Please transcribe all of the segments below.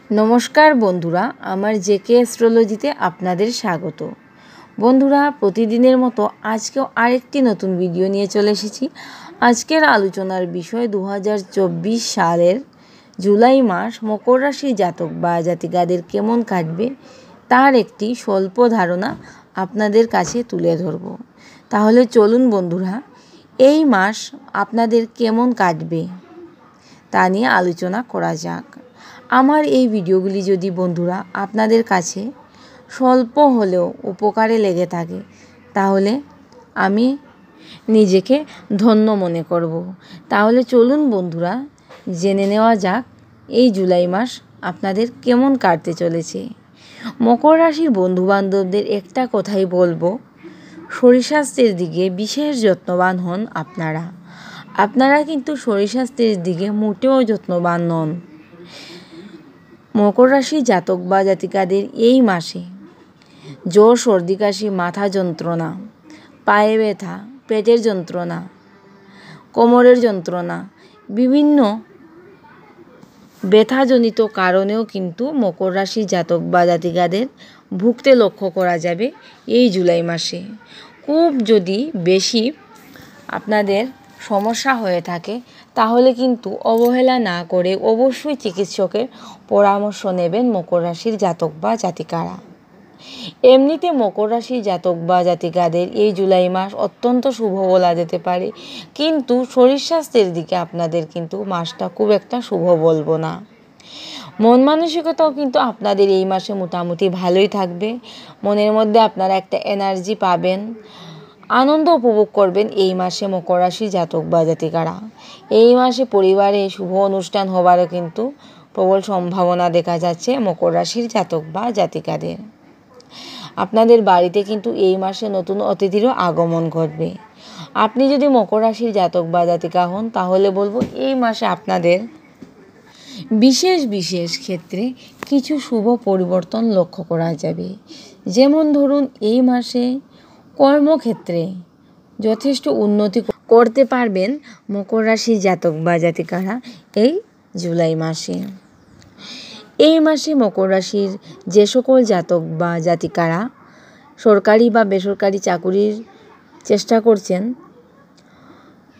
নমস্কার বন্ধুরা, আমার জেকে অ্যাস্ট্রোলজিতে আপনাদের স্বাগত। বন্ধুরা, প্রতিদিনের মতো আজকেও আরেকটি নতুন ভিডিও নিয়ে চলে এসেছি। আজকের আলোচনার বিষয় 2024 সালের জুলাই মাস মকর রাশির জাতক বা জাতিকাদের কেমন কাটবে তার একটি স্বল্প ধারণা আপনাদের কাছে তুলে ধরব। তাহলে চলুন বন্ধুরা, এই মাস আপনাদের কেমন কাটবে তা নিয়ে আলোচনা করা যাক। আমার এই ভিডিওগুলি যদি বন্ধুরা আপনাদের কাছে স্বল্প হলেও উপকারে লেগে থাকে তাহলে আমি নিজেকে ধন্য মনে করব। তাহলে চলুন বন্ধুরা, জেনে নেওয়া যাক এই জুলাই মাস আপনাদের কেমন কাটতে চলেছে। মকর রাশির বন্ধুবান্ধবদের একটা কথাই বলবো, শরীর স্বাস্থ্যের দিকে বিশেষ যত্নবান হন আপনারা কিন্তু শরীর স্বাস্থ্যের দিকে মোটেও যত্নবান নন। মকর রাশি জাতক বা জাতিকাদের এই মাসে জ্বর, সর্দি, কাশি, মাথা যন্ত্রণা, পায়ে ব্যথা, পেটের যন্ত্রণা, কোমরের যন্ত্রণা, বিভিন্ন ব্যথাজনিত কারণেও কিন্তু মকর রাশি জাতক বা জাতিকাদের ভুগতে লক্ষ্য করা যাবে এই জুলাই মাসে। খুব যদি বেশি আপনাদের সমস্যা হয়ে থাকে তাহলে কিন্তু অবহেলা না করে অবশ্যই চিকিৎসকের পরামর্শ নেবেন মকর রাশির জাতক বা জাতিকারা। এমনিতে মকর রাশির জাতক বা জাতিকাদের এই জুলাই মাস অত্যন্ত শুভ বলা যেতে পারে, কিন্তু শরীর স্বাস্থ্যের দিকে আপনাদের কিন্তু মাসটা খুব একটা শুভ বলবো না। মন মানসিকতাও কিন্তু আপনাদের এই মাসে মোটামুটি ভালোই থাকবে। মনের মধ্যে আপনারা একটা এনার্জি পাবেন, আনন্দ উপভোগ করবেন এই মাসে মকর রাশির জাতক বা জাতিকারা। এই মাসে পরিবারে শুভ অনুষ্ঠান হবারও কিন্তু প্রবল সম্ভাবনা দেখা যাচ্ছে মকর রাশির জাতক বা জাতিকাদের। আপনাদের বাড়িতে কিন্তু এই মাসে নতুন অতিথিরও আগমন ঘটবে। আপনি যদি মকর রাশির জাতক বা জাতিকা হন তাহলে বলবো এই মাসে আপনাদের বিশেষ ক্ষেত্রে কিছু শুভ পরিবর্তন লক্ষ্য করা যাবে। যেমন ধরুন, এই মাসে কর্মক্ষেত্রে যথেষ্ট উন্নতি করতে পারবেন মকর রাশির জাতক বা জাতিকারা এই জুলাই মাসে। এই মাসে মকর রাশির যে সকল জাতক বা জাতিকারা সরকারি বা বেসরকারি চাকুরির চেষ্টা করছেন,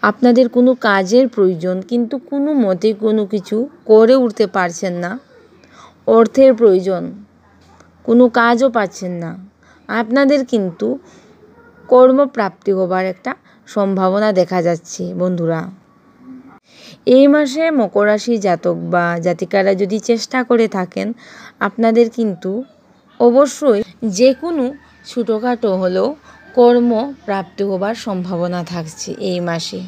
আপনাদের কোনো কাজের প্রয়োজন কিন্তু কোনো মতে কোনো কিছু করে উঠতে পারছেন না, অর্থের প্রয়োজন, কোনো কাজও পাচ্ছেন না, আপনাদের কিন্তু কর্মপ্রাপ্তি হবার একটা সম্ভাবনা দেখা যাচ্ছে বন্ধুরা। এই মাসে মকর রাশির জাতক বা জাতিকারা যদি চেষ্টা করে থাকেন, আপনাদের কিন্তু অবশ্যই যে কোনো ছোটোখাটো হলেও কর্মপ্রাপ্তি হবার সম্ভাবনা থাকছে এই মাসে।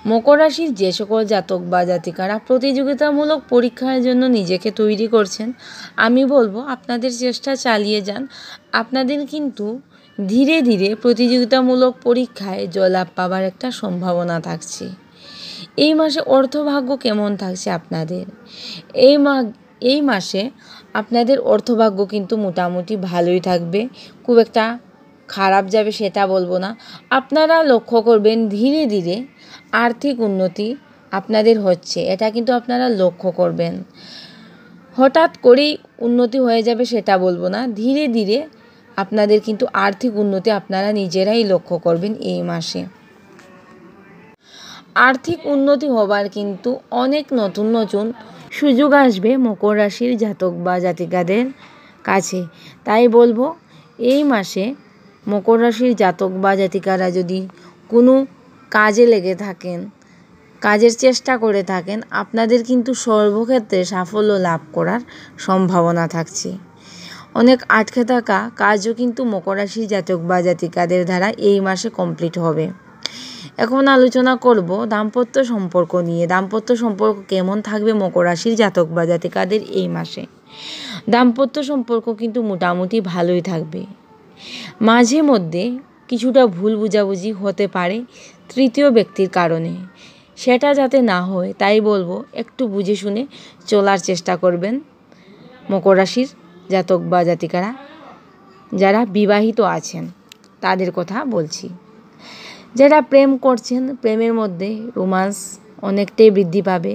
মকর রাশির যে সকল জাতক বা জাতিকারা প্রতিযোগিতামূলক পরীক্ষার জন্য নিজেকে তৈরি করছেন, আমি বলবো আপনাদের চেষ্টা চালিয়ে যান। আপনাদের কিন্তু ধীরে ধীরে প্রতিযোগিতামূলক পরীক্ষায় জয়লাভ পাবার একটা সম্ভাবনা থাকছে। এই মাসে অর্থভাগ্য কেমন থাকছে আপনাদের? এই মাসে আপনাদের অর্থভাগ্য কিন্তু মোটামুটি ভালোই থাকবে, খুব একটা খারাপ যাবে সেটা বলবো না। আপনারা লক্ষ্য করবেন ধীরে ধীরে আর্থিক উন্নতি আপনাদের হচ্ছে, এটা কিন্তু আপনারা লক্ষ্য করবেন। হঠাৎ করেই উন্নতি হয়ে যাবে সেটা বলবো না, ধীরে ধীরে আপনাদের কিন্তু আর্থিক উন্নতি আপনারা নিজেরাই লক্ষ্য করবেন এই মাসে। আর্থিক উন্নতি হবার কিন্তু অনেক নতুন নতুন সুযোগ আসবে মকর রাশির জাতক বা জাতিকাদের কাছে। তাই বলবো এই মাসে মকর রাশির জাতক বা জাতিকারা যদি কোনো কাজে লেগে থাকেন, কাজের চেষ্টা করে থাকেন, আপনাদের কিন্তু সর্বক্ষেত্রে সাফল্য লাভ করার সম্ভাবনা থাকছে। অনেক আটকে থাকা কাজও কিন্তু মকর রাশির জাতক বা জাতিকাদের দ্বারা এই মাসে কমপ্লিট হবে। এখন আলোচনা করব দাম্পত্য সম্পর্ক নিয়ে। দাম্পত্য সম্পর্ক কেমন থাকবে মকর রাশির জাতক বা জাতিকাদের এই মাসে? দাম্পত্য সম্পর্ক কিন্তু মোটামুটি ভালোই থাকবে। মাঝে মধ্যে কিছুটা ভুল বোঝাবুঝি হতে পারে তৃতীয় ব্যক্তির কারণে, সেটা যাতে না হয় তাই বলবো একটু বুঝে শুনে চলার চেষ্টা করবেন মকর রাশির জাতক বা জাতিকারা। যারা বিবাহিত আছেন তাদের কথা বলছি। যারা প্রেম করছেন, প্রেমের মধ্যে রোমান্স অনেকটাই বৃদ্ধি পাবে,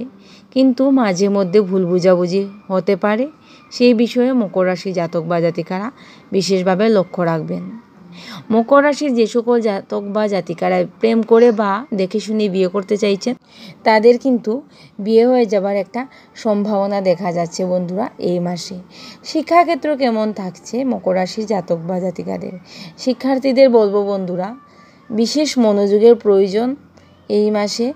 কিন্তু মাঝে মধ্যে ভুল বোঝাবুঝি হতে পারে, সেই বিষয়ে মকর রাশির জাতক বা জাতিকারা বিশেষভাবে লক্ষ্য রাখবেন। মকর রাশির যে সকল জাতক বা জাতিকারা প্রেম করে বা দেখে শুনে বিয়ে করতে চাইছেন, তাদের কিন্তু বিয়ে হয়ে যাবার একটা সম্ভাবনা দেখা যাচ্ছে বন্ধুরা এই মাসে। শিক্ষাক্ষেত্র কেমন থাকছে মকর রাশির জাতক বা জাতিকাদের? শিক্ষার্থীদের বলবো বন্ধুরা, বিশেষ মনোযোগের প্রয়োজন এই মাসে।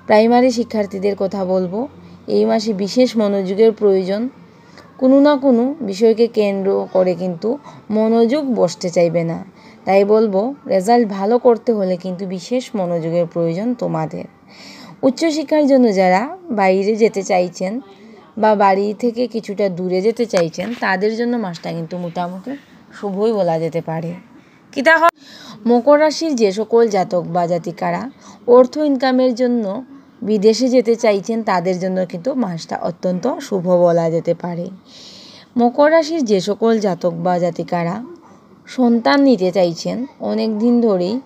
প্রাইমারি শিক্ষার্থীদের কথা বলবো, এই মাসে বিশেষ মনোযোগের প্রয়োজন। কোনো না কোনো বিষয়কে কেন্দ্র করে কিন্তু মনোযোগ বসতে চাইবে না। তাই বলবো, রেজাল্ট ভালো করতে হলে কিন্তু বিশেষ মনোযোগের প্রয়োজন তোমাদের। উচ্চশিক্ষার জন্য যারা বাইরে যেতে চাইছেন বা বাড়ি থেকে কিছুটা দূরে যেতে চাইছেন, তাদের জন্য মাসটা কিন্তু মোটামুটি শুভই বলা যেতে পারে। মকর রাশির যে সকল জাতক বা জাতিকারা অর্থ ইনকামের জন্য বিদেশে যেতে চাইছেন, তাদের জন্য কিন্তু মাসটা অত্যন্ত শুভ বলা যেতে পারে। মকর রাশির যে সকল জাতক বা জাতিকারা সন্তান নিতে চাইছেন, অনেক দিন ধরেই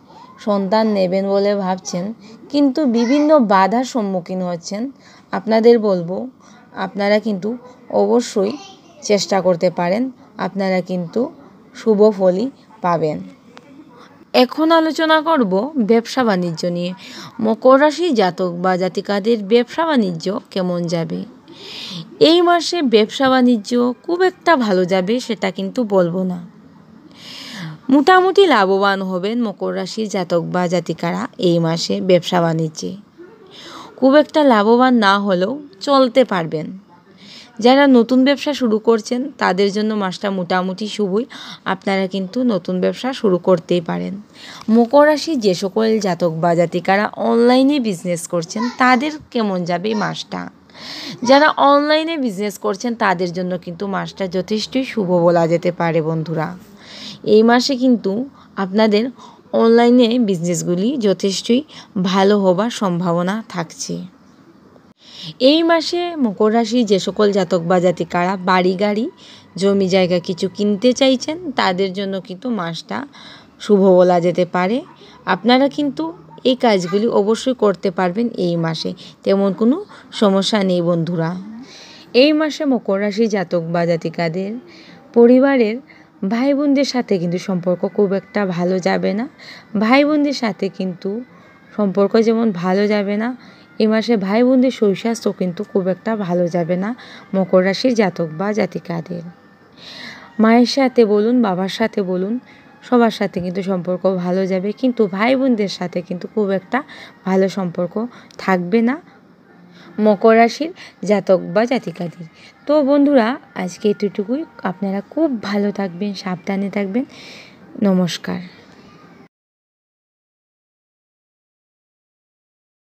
সন্তান নেবেন বলে ভাবছেন, কিন্তু বিভিন্ন বাধার সম্মুখীন হচ্ছেন, আপনাদের বলবো আপনারা কিন্তু অবশ্যই চেষ্টা করতে পারেন, আপনারা কিন্তু শুভ ফলই পাবেন। এখন আলোচনা করব ব্যবসা বাণিজ্য নিয়ে। মকর রাশি জাতক বা জাতিকাদের ব্যবসা বাণিজ্য কেমন যাবে? এই মাসে ব্যবসা বাণিজ্য খুব একটা ভালো যাবে সেটা কিন্তু বলবো না। মোটামুটি লাভবান হবেন মকর রাশির জাতক বা জাতিকারা এই মাসে ব্যবসা বাণিজ্যে। খুব একটা লাভবান না হলেও চলতে পারবেন। যারা নতুন ব্যবসা শুরু করছেন, তাদের জন্য মাসটা মোটামুটি শুভই, আপনারা কিন্তু নতুন ব্যবসা শুরু করতেই পারেন। মকর রাশির যে সকল জাতক বা জাতিকারা অনলাইনে বিজনেস করছেন, তাদের কেমন যাবে মাসটা? যারা অনলাইনে বিজনেস করছেন, তাদের জন্য কিন্তু মাসটা যথেষ্টই শুভ বলা যেতে পারে বন্ধুরা। এই মাসে কিন্তু আপনাদের অনলাইনে বিজনেসগুলি যথেষ্টই ভালো হবার সম্ভাবনা থাকছে। এই মাসে মকর রাশির যে সকল জাতক বা জাতিকারা বাড়ি গাড়ি জমি জায়গা কিছু কিনতে চাইছেন, তাদের জন্য কিন্তু মাসটা শুভ বলা যেতে পারে। আপনারা কিন্তু এই কাজগুলি অবশ্যই করতে পারবেন এই মাসে, তেমন কোনো সমস্যা নেই বন্ধুরা। এই মাসে মকর রাশির জাতক বা জাতিকাদের পরিবারের ভাই বোনদের সাথে কিন্তু সম্পর্ক খুব একটা ভালো যাবে না। ভাই বোনদের সাথে কিন্তু সম্পর্ক যেমন ভালো যাবে না, এই মাসে ভাই বোনদের শরীর স্বাস্থ্য কিন্তু খুব একটা ভালো যাবে না মকর রাশির জাতক বা জাতিকাদের। মায়ের সাথে বলুন, বাবার সাথে বলুন, সবার সাথে কিন্তু সম্পর্ক ভালো যাবে, কিন্তু ভাই বোনদের সাথে কিন্তু খুব একটা ভালো সম্পর্ক থাকবে না মকর রাশির জাতক বা জাতিকাদের। তো বন্ধুরা, আজকে এতটুকুই। আপনারা খুব ভালো থাকবেন, সাবধানে থাকবেন। নমস্কার।